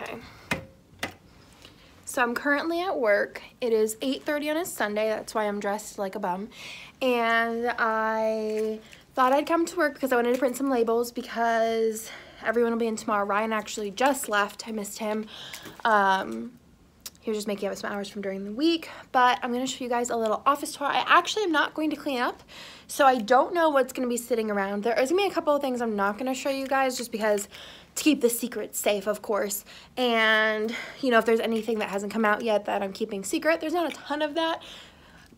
Okay, so I'm currently at work. It is 8:30 on a Sunday, that's why I'm dressed like a bum. And I thought I'd come to work because I wanted to print some labels because everyone will be in tomorrow. Ryan actually just left, I missed him. He was just making up some hours from during the week, but I'm gonna show you guys a little office tour. I actually am not going to clean up, so I don't know what's gonna be sitting around. There is gonna be a couple of things I'm not gonna show you guys just because to keep the secret safe, of course. And you know, if there's anything that hasn't come out yet that I'm keeping secret, there's not a ton of that,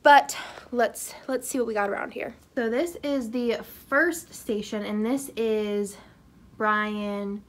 but let's see what we got around here. So this is the first station, and this is Brian,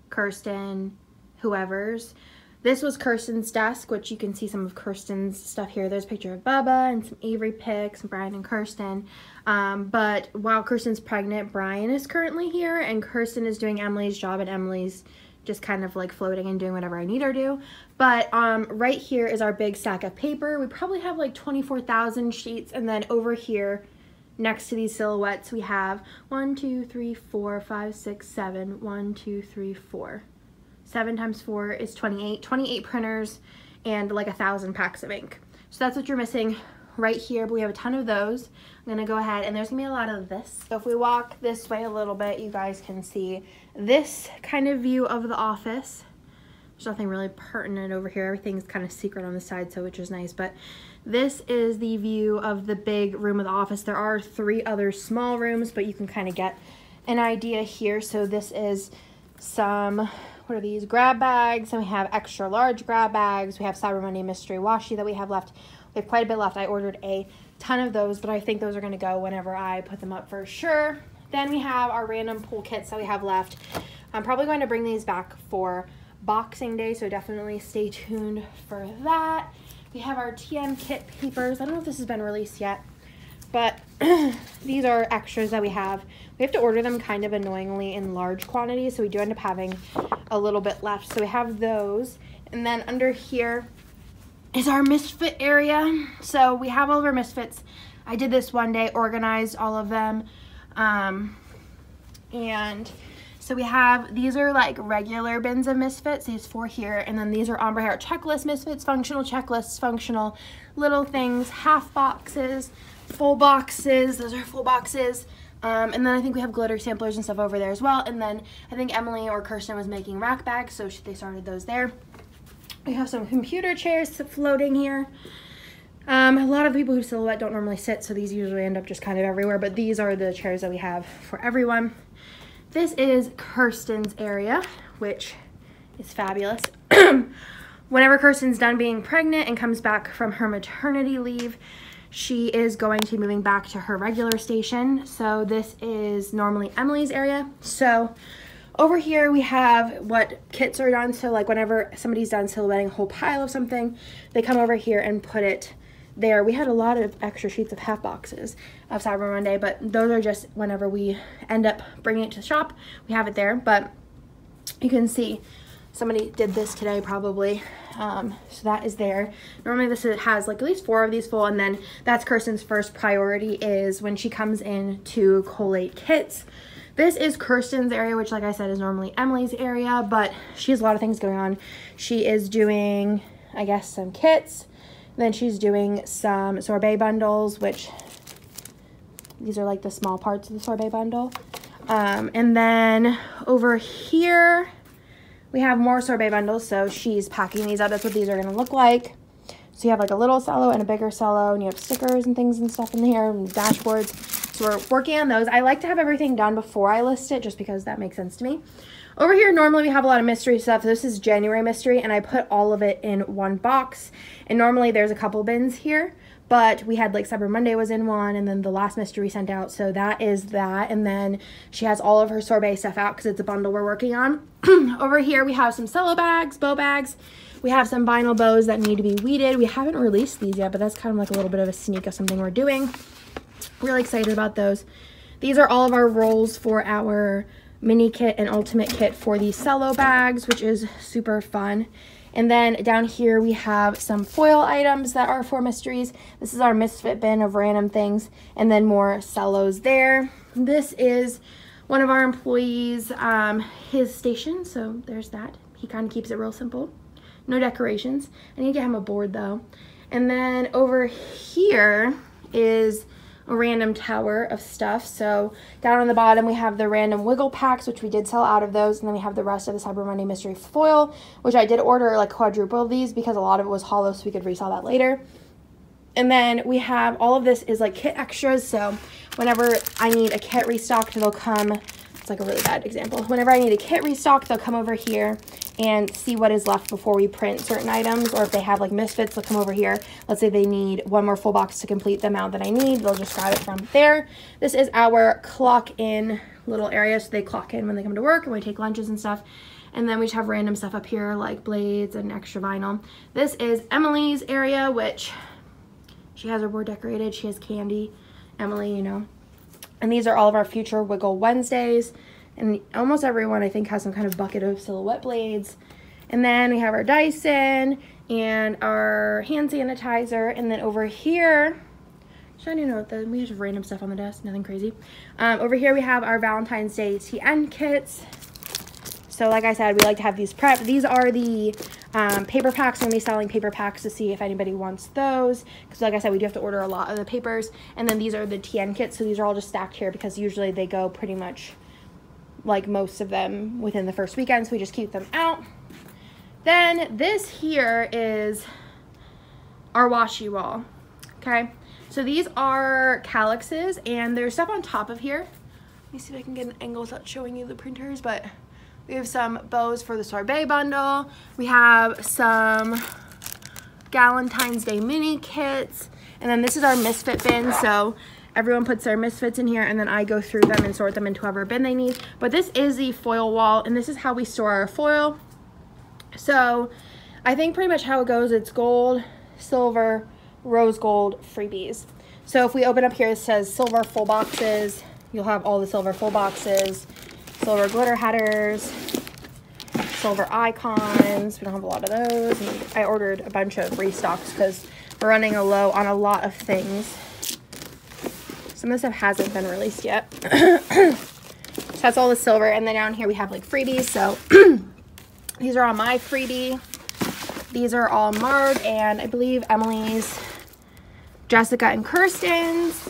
Kirsten, whoever's. This was Kirsten's desk, which you can see some of Kirsten's stuff here. There's a picture of Bubba and some Avery pics, and Brian and Kirsten. But while Kirsten's pregnant, Brian is currently here, and Kirsten is doing Emily's job, and Emily's just kind of like floating and doing whatever I need her to. But right here is our big stack of paper. We probably have like 24,000 sheets, and then over here, next to these silhouettes, we have 1, 2, 3, 4, 5, 6, 7, 1, 2, 3, 4. 7 times 4 is 28. 28 printers and like 1,000 packs of ink. So that's what you're missing right here, but we have a ton of those. I'm gonna go ahead, and there's gonna be a lot of this. So if we walk this way a little bit, you guys can see this kind of view of the office. There's nothing really pertinent over here. Everything's kind of secret on the side, so which is nice, but this is the view of the big room of the office. There are 3 other small rooms, but you can kind of get an idea here. So this is some, what are these, grab bags, and we have extra large grab bags. We have Cyber Monday mystery washi that we have left. We have quite a bit left. I ordered a ton of those, but I think those are going to go whenever I put them up for sure. Then we have our random pool kits that we have left. I'm probably going to bring these back for Boxing Day, so definitely stay tuned for that. We have our TM kit papers. I don't know if this has been released yet, but these are extras that we have. We have to order them kind of annoyingly in large quantities, so we do end up having a little bit left. So we have those. And then under here is our misfit area. So we have all of our misfits. I did this one day, organized all of them. And so we have, these are like regular bins of misfits, these 4 here, and then these are ombre hair checklist misfits, functional checklists, functional little things, half boxes, full boxes, those are full boxes. And then I think we have glitter samplers and stuff over there as well. And then I think Emily or Kirsten was making rack bags, so they started those there. We have some computer chairs floating here. A lot of people who silhouette don't normally sit, so these usually end up just kind of everywhere, but these are the chairs that we have for everyone. This is Kirsten's area, which is fabulous. Whenever Kirsten's done being pregnant and comes back from her maternity leave, she is going to be moving back to her regular station. So this is normally Emily's area. So over here we have what kits are done. So like whenever somebody's done silhouetting a whole pile of something, they come over here and put it there. We had a lot of extra sheets of half boxes of Cyber Monday, but those are just whenever we end up bringing it to the shop, we have it there. But you can see somebody did this today probably. So that is there. Normally this has like at least 4 of these full, and then that's Kirsten's first priority is when she comes in to collate kits. This is Kirsten's area, which like I said is normally Emily's area, but she has a lot of things going on. She is doing, I guess, some kits. Then she's doing some sorbet bundles, which these are like the small parts of the sorbet bundle. And then over here, we have more sorbet bundles, so she's packing these out. That's what these are gonna look like. So you have like a little cello and a bigger cello, and you have stickers and things and stuff in here, and dashboards. So we're working on those. I like to have everything done before I list it, just because that makes sense to me. Over here, normally we have a lot of mystery stuff. This is January mystery, and I put all of it in one box. And normally there's a couple bins here, but we had like Cyber Monday was in one, and then the last mystery sent out, so that is that. And then she has all of her sorbet stuff out because it's a bundle we're working on. Over here we have some cello bags, bow bags. We have some vinyl bows that need to be weeded. We haven't released these yet, but that's kind of like a little bit of a sneak of something we're doing. Really excited about those. These are all of our rolls for our mini kit and ultimate kit for these cello bags, which is super fun. And then down here we have some foil items that are for mysteries. This is our misfit bin of random things, and then more cellos there. This is one of our employees, his station, so there's that. He kind of keeps it real simple. No decorations. I need to get him a board though. And then over here is a random tower of stuff. So down on the bottom we have the random wiggle packs, which we did sell out of those, and then we have the rest of the Cyber Monday mystery foil, which I did order like quadruple of these because a lot of it was hollow, so we could resell that later. And then we have all of this is like kit extras, so whenever I need a kit restocked, they'll come, it's like a really bad example, whenever I need a kit restocked, they'll come over here and see what is left before we print certain items, or if they have like misfits, they'll come over here. Let's say they need one more full box to complete the amount that I need, they'll just grab it from there. This is our clock in little area, so they clock in when they come to work and we take lunches and stuff. And then we just have random stuff up here like blades and extra vinyl. This is Emily's area, which she has her board decorated. She has candy, Emily, you know. And these are all of our future Wiggle Wednesdays. And almost everyone, I think, has some kind of bucket of silhouette blades. And then we have our Dyson and our hand sanitizer. And then over here, I don't even know what we just have random stuff on the desk, nothing crazy. Over here we have our Valentine's Day TN kits. So like I said, we like to have these prepped. These are the paper packs. I'm going to be selling paper packs to see if anybody wants those. Because like I said, we do have to order a lot of the papers. And then these are the TN kits. So these are all just stacked here because usually they go pretty much like most of them within the first weekend. So we just keep them out. Then this here is our washi wall. Okay. So these are calyxes and there's stuff on top of here. Let me see if I can get an angle without showing you the printers, but we have some bows for the sorbet bundle. We have some Valentine's Day mini kits. And then this is our misfit bin. So everyone puts their misfits in here and then I go through them and sort them into whatever bin they need. But this is the foil wall and this is how we store our foil. So I think pretty much how it goes, it's gold, silver, rose gold, freebies. So if we open up here, it says silver full boxes. You'll have all the silver full boxes. Silver glitter headers, silver icons. We don't have a lot of those. And I ordered a bunch of restocks because we're running low on a lot of things. Some of this stuff hasn't been released yet. So that's all the silver. And then down here we have like freebies. So these are all my freebie. These are all Marg and I believe Emily's, Jessica and Kirsten's.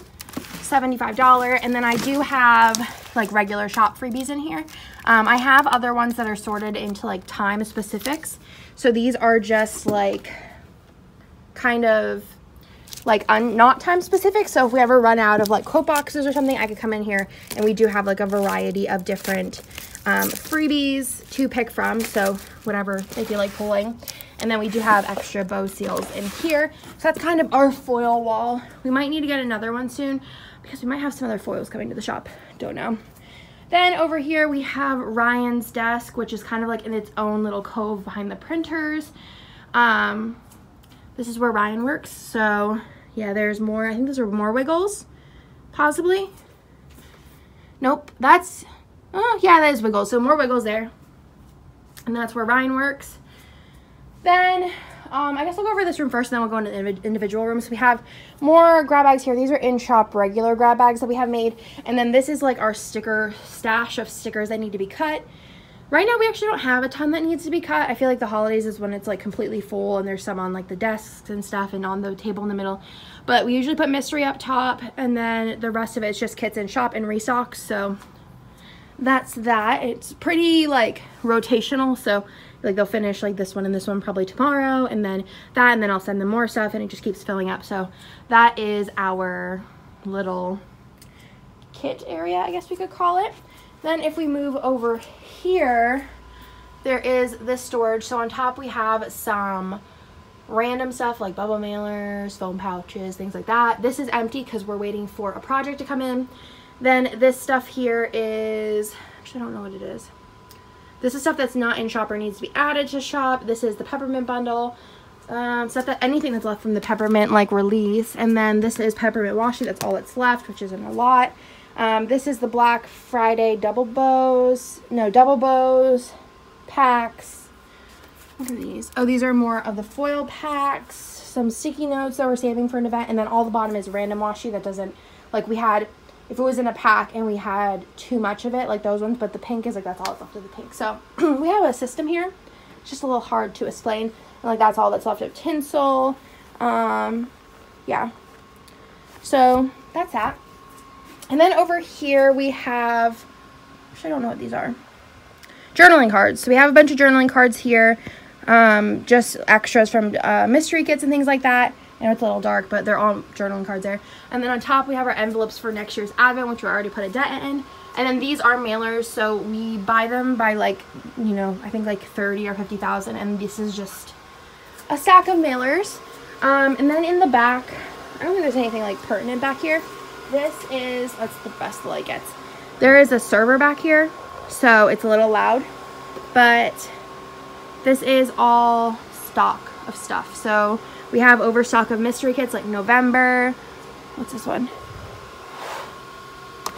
$75. And then I do have like regular shop freebies in here. I have other ones that are sorted into like time specifics. So these are just like kind of like not time specific. So if we ever run out of like quote boxes or something, I could come in here and we do have like a variety of different freebies to pick from. So whatever they feel like pulling. And then we do have extra bow seals in here. So that's kind of our foil wall. We might need to get another one soon because we might have some other foils coming to the shop. Don't know. Then over here we have Ryan's desk, which is kind of like in its own little cove behind the printers. This is where Ryan works. So yeah, there's more. I think those are more Wiggles, possibly. Nope, that's, oh yeah, that is Wiggles. So more Wiggles there. And that's where Ryan works. Then I guess I'll go over this room first and then we'll go into individual rooms. So we have more grab bags here. These are in-shop regular grab bags that we have made. And then this is like our sticker stash of stickers that need to be cut. Right now we actually don't have a ton that needs to be cut. I feel like the holidays is when it's like completely full and there's some on like the desks and stuff and on the table in the middle. But we usually put mystery up top and then the rest of it is just kits in shop and restocks. So that's that. It's pretty like rotational. So like they'll finish like this one and this one probably tomorrow and then that, and then I'll send them more stuff and it just keeps filling up. So that is our little kit area, I guess we could call it. Then if we move over here, there is this storage. So on top we have some random stuff like bubble mailers, foam pouches, things like that. This is empty because we're waiting for a project to come in. Then this stuff here is, actually I don't know what it is. This is stuff that's not in shop or needs to be added to shop. This is the peppermint bundle. Stuff that anything that's left from the peppermint like release. And then this is peppermint washi. That's all that's left, which isn't a lot. This is the Black Friday double bows packs. What are these? Oh, these are more of the foil packs. Some sticky notes that we're saving for an event. And then all the bottom is random washi that doesn't, like we had, if it was in a pack and we had too much of it, like those ones, but the pink is like, that's all that's left of the pink. So we have a system here. It's just a little hard to explain. And, like, that's all that's left of tinsel. Yeah. So that's that. And then over here we have, actually I don't know what these are. Journaling cards. So we have a bunch of journaling cards here. Just extras from mystery kits and things like that. I know it's a little dark, but they're all journaling cards there. And then on top we have our envelopes for next year's Advent, which we already put a dent in. And then these are mailers, so we buy them by, like, you know, I think like 30 or 50,000, and this is just a stack of mailers. And then in the back, I don't think there's anything like pertinent back here. This is, that's the best the light gets. There is a server back here, so it's a little loud, but this is all stock of stuff. So we have overstock of mystery kits like November, what's this one?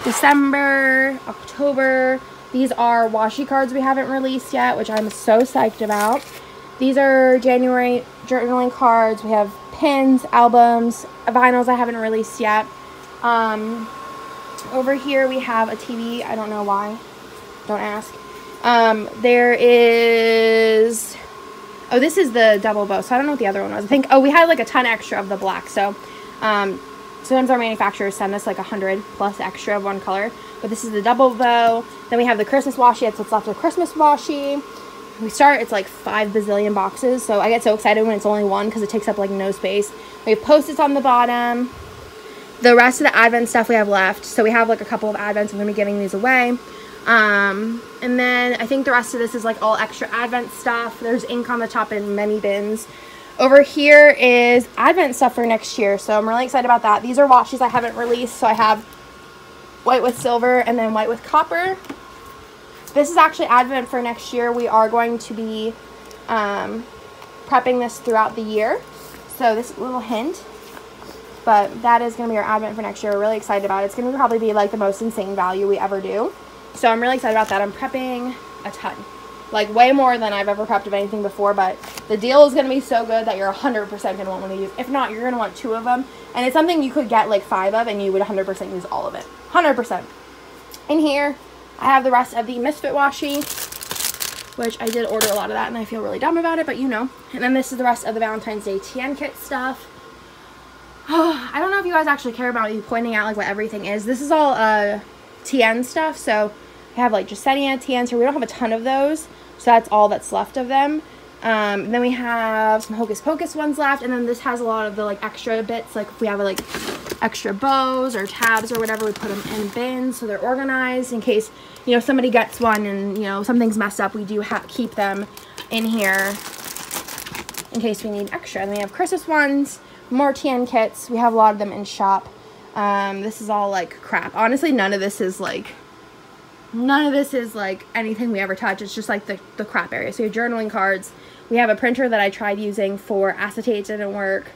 December, October. These are washi cards we haven't released yet, which I'm so psyched about. These are January journaling cards. We have pins, albums, vinyls I haven't released yet. Over here we have a TV. I don't know why. Don't ask. There is... Oh, this is the double bow, so I don't know what the other one was. I think, oh, we had like a ton extra of the black, so sometimes our manufacturers send us like 100 plus extra of one color, but this is the double bow. Then we have the Christmas washi. That's what's left of Christmas washi. It's like 5 bazillion boxes, so I get so excited when it's only one because it takes up like no space. We have Post-its on the bottom. The rest of the Advent stuff we have left, so we have like a couple of Advents. I'm going to be giving these away. And then I think the rest of this is like all extra Advent stuff. There's ink on the top in many bins. Over here is Advent stuff for next year, so I'm really excited about that. These are washis I haven't released, so I have white with silver and then white with copper. This is actually Advent for next year. We are going to be prepping this throughout the year, so this little hint. But that is going to be our Advent for next year. We're really excited about it. It's going to probably be like the most insane value we ever do. So I'm really excited about that. I'm prepping a ton. Like way more than I've ever prepped of anything before. But the deal is going to be so good that you're 100% going to want one of these. If not, you're going to want 2 of them. And it's something you could get like 5 of and you would 100% use all of it. 100%. In here, I have the rest of the Misfit washi, which I did order a lot of that and I feel really dumb about it, but you know. And then this is the rest of the Valentine's Day TN kit stuff. I don't know if you guys actually care about me pointing out like what everything is. This is all TN stuff, so we have like Jasenia TNs here. We don't have a ton of those, so that's all that's left of them. Then we have some Hocus Pocus ones left, and then this has a lot of the like extra bits, like if we have like extra bows or tabs or whatever, we put them in bins so they're organized in case, you know, somebody gets one and, you know, something's messed up. We do keep them in here in case we need extra. And then we have Christmas ones, more TN kits. We have a lot of them in shop. This is all like crap. Honestly, none of this is like anything we ever touch. It's just like the crap area. So your journaling cards. We have a printer that I tried using for acetate, didn't work.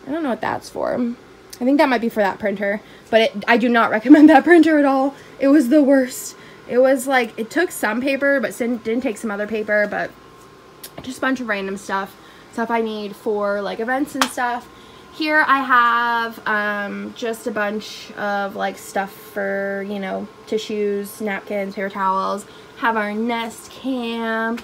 I don't know what that's for. I think that might be for that printer, but I do not recommend that printer at all. It was the worst. It was like, it took some paper, but didn't take some other paper, but just a bunch of random stuff I need for like events and stuff. Here I have just a bunch of like stuff for, you know, tissues, napkins, paper towels. Have our Nest Cam,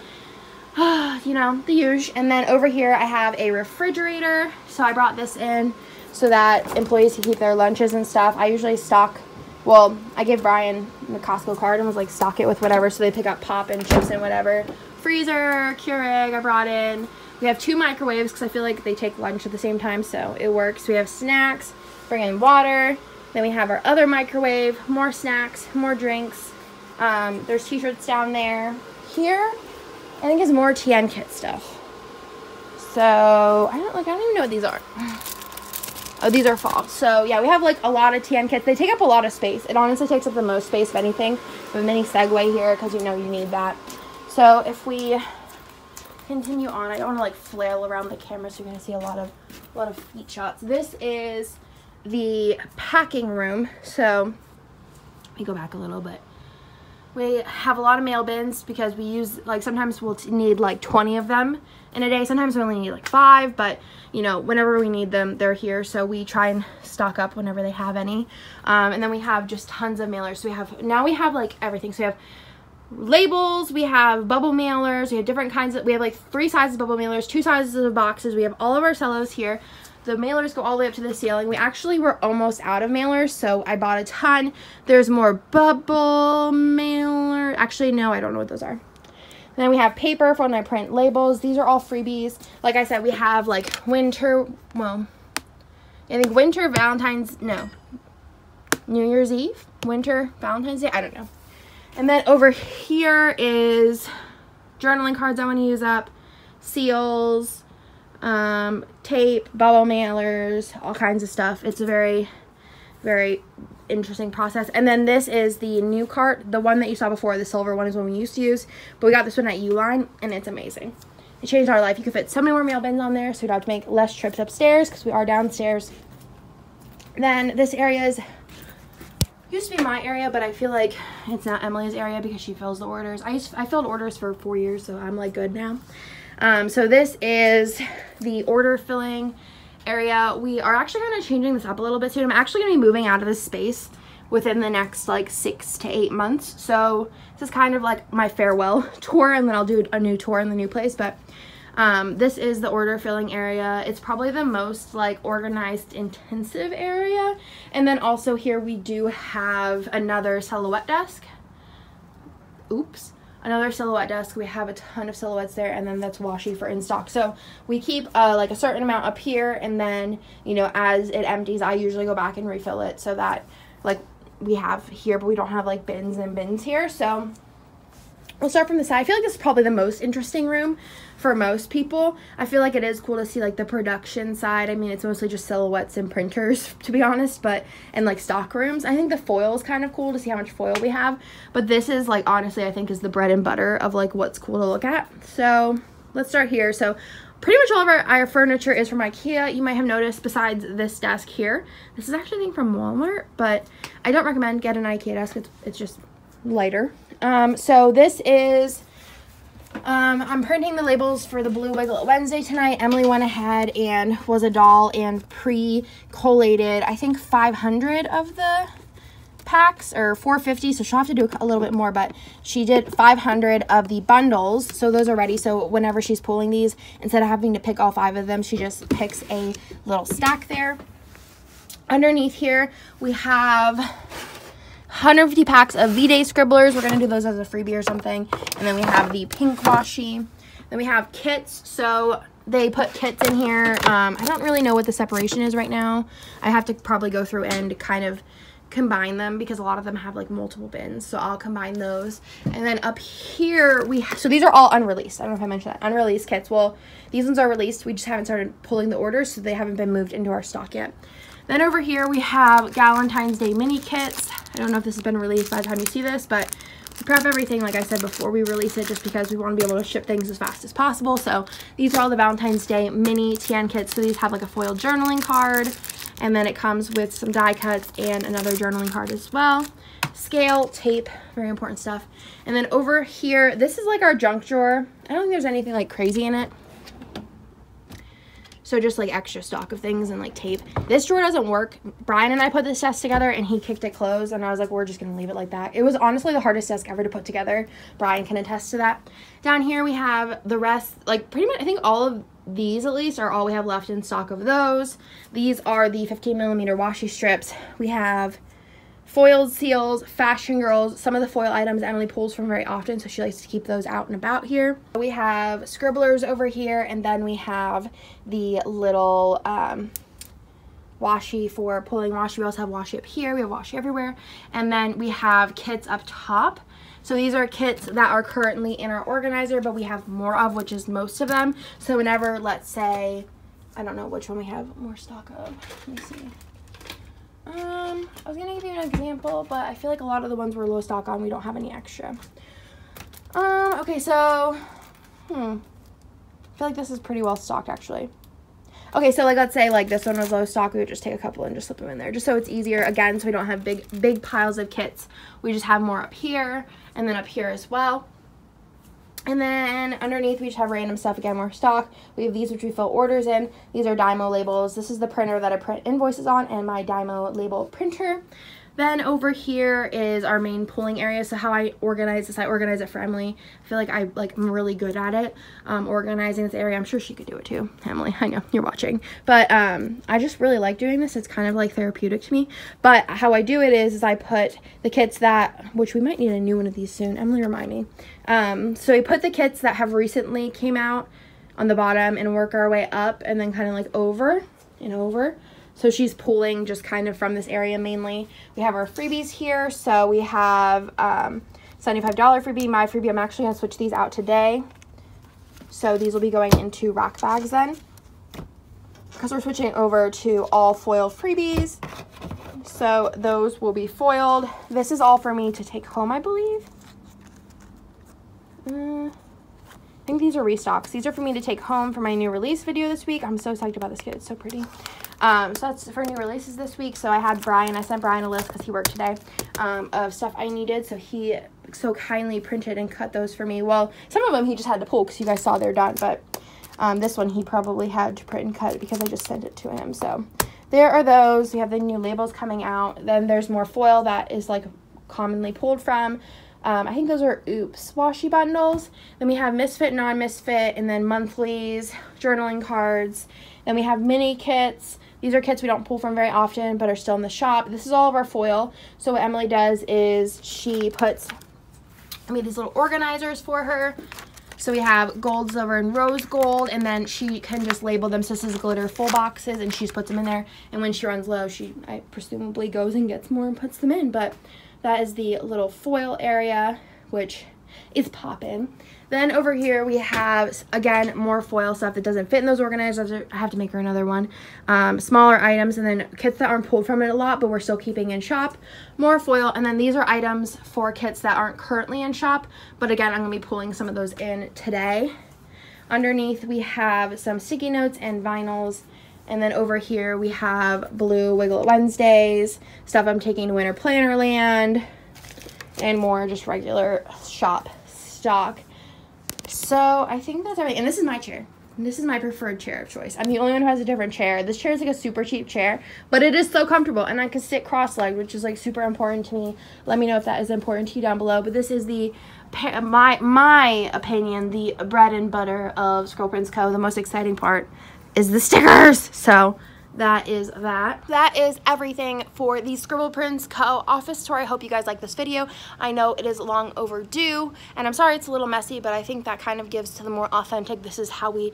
you know, the usual. And then over here I have a refrigerator. So I brought this in so that employees can keep their lunches and stuff. I usually stock, well, I gave Brian the Costco card and was like, stock it with whatever, so they pick up pop and chips and whatever. Freezer, Keurig I brought in. We have 2 microwaves because I feel like they take lunch at the same time, so it works. We have snacks, bring in water. Then we have our other microwave, more snacks, more drinks. There's t-shirts down there. Here, I think is more TN kit stuff. So I don't even know what these are. Oh, these are fall. So yeah, we have like a lot of TN kits. They take up a lot of space. It honestly takes up the most space of anything. We have a mini Segway here because you know you need that. So if we continue on, I don't want to like flail around the camera, so you're gonna see a lot of feet shots. This is the packing room. So let me go back a little bit. We have a lot of mail bins because we use, like, sometimes we'll need like 20 of them in a day. Sometimes we only need like 5, but you know, whenever we need them, they're here. So we try and stock up whenever they have any. And then we have just tons of mailers. So we have like everything. So we have labels, we have bubble mailers, we have different kinds of, we have like 3 sizes of bubble mailers, 2 sizes of boxes, we have all of our cellos here. The mailers go all the way up to the ceiling. We actually were almost out of mailers, so I bought a ton. There's more bubble mailer. Actually, no, I don't know what those are. And then we have paper for when I print labels. These are all freebies. Like I said, we have like winter, well, I think winter, Valentine's, no, New Year's Eve, winter, Valentine's Day, I don't know. And then over here is journaling cards I want to use up, seals, tape, bubble mailers, all kinds of stuff. It's a very, very interesting process. And then this is the new cart. The one that you saw before, the silver one, is one we used to use, but we got this one at Uline, and it's amazing. It changed our life. You could fit so many more mail bins on there, so we don't have to make less trips upstairs because we are downstairs. Then this area is used to be my area, but I feel like it's not Emily's area because she fills the orders. I filled orders for 4 years, so I'm like good now. So this is the order filling area. We are actually kind of changing this up a little bit soon. I'm actually going to be moving out of this space within the next like 6 to 8 months. So this is kind of like my farewell tour, and then I'll do a new tour in the new place. But this is the order filling area. It's probably the most like organized, intensive area. And then also here we do have another silhouette desk. Oops. Another silhouette desk. We have a ton of silhouettes there, and then that's washi for in stock. So we keep like a certain amount up here, and then, you know, as it empties, I usually go back and refill it so that like we have here, but we don't have like bins and bins here. So we'll start from the side. I feel like this is probably the most interesting room for most people. I feel like it is cool to see like the production side. I mean, it's mostly just silhouettes and printers, to be honest, but, and like stock rooms. I think the foil is kind of cool to see how much foil we have, but this is like, honestly, I think is the bread and butter of like what's cool to look at. So let's start here. So pretty much all of our furniture is from IKEA. You might have noticed, besides this desk here, this is actually, I think, from Walmart, but I don't recommend getting an IKEA desk. It's just lighter. So this is, I'm printing the labels for the Blue Wiggle Wednesday tonight. Emily went ahead and was a doll and pre-collated, I think, 500 of the packs, or 450, so she'll have to do a little bit more, but she did 500 of the bundles, so those are ready. So whenever she's pulling these, instead of having to pick all 5 of them, she just picks a little stack there. Underneath here, we have 150 packs of V-Day Scribblers. We're going to do those as a freebie or something. And then we have the pink washi. Then we have kits. So they put kits in here. I don't really know what the separation is right now. I have to probably go through and kind of combine them because a lot of them have like multiple bins. So I'll combine those. And then up here, so these are all unreleased. I don't know if I mentioned that. Unreleased kits. Well, these ones are released. We just haven't started pulling the orders, so they haven't been moved into our stock yet. Then over here we have Valentine's Day mini kits. I don't know if this has been released by the time you see this, but we prep everything, like I said before, we release it just because we want to be able to ship things as fast as possible. So these are all the Valentine's Day mini TN kits. So these have like a foil journaling card, and then it comes with some die cuts and another journaling card as well. Scale, tape, very important stuff. And then over here, this is like our junk drawer. I don't think there's anything like crazy in it. So just like extra stock of things and like tape. This drawer doesn't work. Brian and I put this desk together and he kicked it closed, and I was like, we're just gonna leave it like that. It was honestly the hardest desk ever to put together. Brian can attest to that. Down here we have the rest, like pretty much I think all of these at least are all we have left in stock of those. These are the 15mm washi strips. We have foiled seals, fashion girls, some of the foil items Emily pulls from very often, so she likes to keep those out and about here. We have scribblers over here, and then we have the little washi for pulling washi. We also have washi up here. We have washi everywhere. And then we have kits up top. So these are kits that are currently in our organizer, but we have more of, which is most of them. So whenever, let's say, I don't know which one we have more stock of. Let me see. I was gonna give you an example, but I feel like a lot of the ones we're low stock on, we don't have any extra. Okay, so, I feel like this is pretty well stocked, actually. Okay, so like, let's say like this one was low stock, we would just take a couple and just slip them in there, just so it's easier, again, so we don't have big piles of kits. We just have more up here, and then up here as well. And then underneath we just have random stuff, again, more stock. We have these which we fill orders in. These are Dymo labels. This is the printer that I print invoices on, and my Dymo label printer. Then over here is our main pulling area. So how I organize this, I organize it for Emily. I feel like I'm really good at it, organizing this area. I'm sure she could do it too, Emily. I know you're watching, but I just really like doing this. It's kind of like therapeutic to me. But how I do it is I put the kits that, which we might need a new one of these soon. Emily, remind me. So we put the kits that have recently came out on the bottom and work our way up and then kind of like over and over. So she's pulling just kind of from this area mainly. We have our freebies here. So we have $75 freebie, my freebie. I'm actually going to switch these out today. So these will be going into rack bags then, because we're switching over to all foil freebies. So those will be foiled. This is all for me to take home, I believe. I think these are restocks. These are for me to take home for my new release video this week. I'm so psyched about this kit. It's so pretty. So that's for new releases this week. So I sent Brian a list because he worked today of stuff I needed. So he so kindly printed and cut those for me. Well, some of them he just had to pull because you guys saw they're done. But this one he probably had to print and cut because I just sent it to him. So there are those. We have the new labels coming out. Then there's more foil that is like commonly pulled from. I think those are Oops washi bundles. Then we have Misfit, non-Misfit, and then monthlies, journaling cards. Then we have mini kits. These are kits we don't pull from very often, but are still in the shop. This is all of our foil. So what Emily does is she puts, I made these little organizers for her. So we have gold, silver, and rose gold, and then she can just label them. So this is glitter full boxes, and she just puts them in there. And when she runs low, I presumably goes and gets more and puts them in. But that is the little foil area, which is poppin'. Then over here we have, again, more foil stuff that doesn't fit in those organizers. I have to make her another one. Smaller items, and then kits that aren't pulled from it a lot, but we're still keeping in shop. More foil, and then these are items for kits that aren't currently in shop, but again, I'm going to be pulling some of those in today. Underneath we have some sticky notes and vinyls. And then over here we have blue Wiggle It Wednesdays, stuff I'm taking to Winter Planner Land, and more just regular shop stock. So I think that's everything. And this is my chair. This is my preferred chair of choice. I'm the only one who has a different chair. This chair is like a super cheap chair, but it is so comfortable, and I can sit cross-legged, which is like super important to me. Let me know if that is important to you down below. But this is the my opinion, the bread and butter of Scribble Prints Co. The most exciting part is the stickers. So that is that. That is everything for the Scribble Prints Co. office tour. I hope you guys like this video. I know it is long overdue, and I'm sorry it's a little messy, but I think that kind of gives to the more authentic, this is how we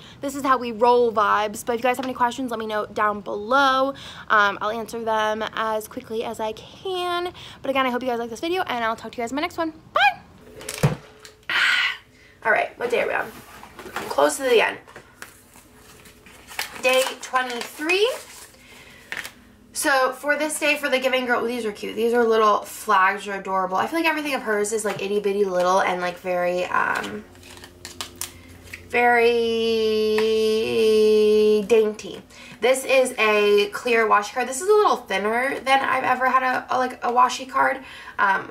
roll vibes. But if you guys have any questions, let me know down below. I'll answer them as quickly as I can. But again, I hope you guys like this video, and I'll talk to you guys in my next one. Bye! All right, what day are we on? I'm close to the end. Day 23. So for this day, for the Giving Girl, these are cute. These are little flags, are adorable. I feel like everything of hers is like itty bitty little and like very dainty. This is a clear washi card. This is a little thinner than I've ever had a washi card,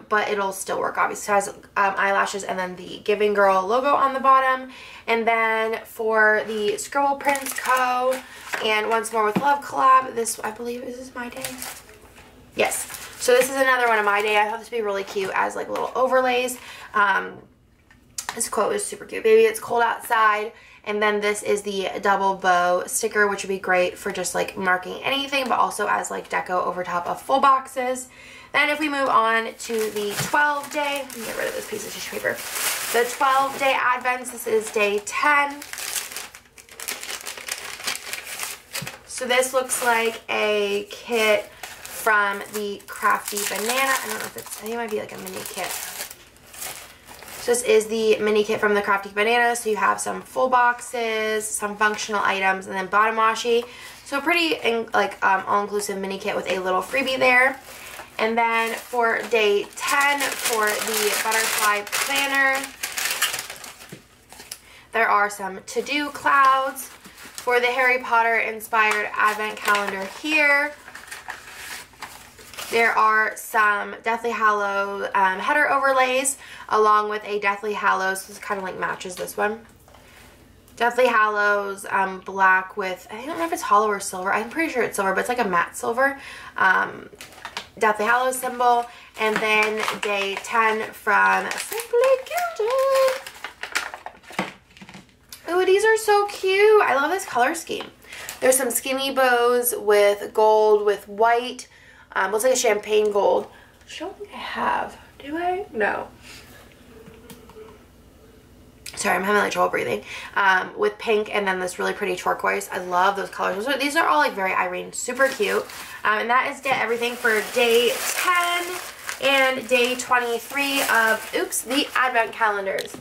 but it'll still work obviously. It has eyelashes and then the Giving Girl logo on the bottom. And then for the Scribble Prints Co. and Once More with Love collab, this, I believe, is this My Day? Yes. So this is another one of My Day. I thought this would be really cute as like little overlays. This quote is super cute. Baby, it's cold outside. And then this is the double bow sticker, which would be great for just like marking anything, but also as like deco over top of full boxes. Then if we move on to the 12-day, let me get rid of this piece of tissue paper. The 12-day advents, this is day 10. So this looks like a kit from the Crafty Banana. I don't know if it's, I think it might be like a mini kit. So this is the mini kit from the Crafty Banana. So you have some full boxes, some functional items, and then bottom washi. So a pretty all-inclusive mini kit with a little freebie there. And then for day 10, for the butterfly planner, there are some to-do clouds. For the Harry Potter inspired advent calendar here, there are some Deathly Hallows header overlays, along with a Deathly Hallows, this kind of like matches this one. Deathly Hallows black with, I don't know if it's hollow or silver. I'm pretty sure it's silver, but it's like a matte silver. Deathly Hallows symbol, and then day 10 from Simply Gilded. Oh, these are so cute. I love this color scheme. There's some skinny bows with gold, with white. Looks like a champagne gold. I don't think I have. Do I? No. Sorry, I'm having like trouble breathing. With pink and then this really pretty turquoise. I love those colors. These are all like very Irene, super cute. And that is everything for day 10 and day 23 of, oops, the advent calendars.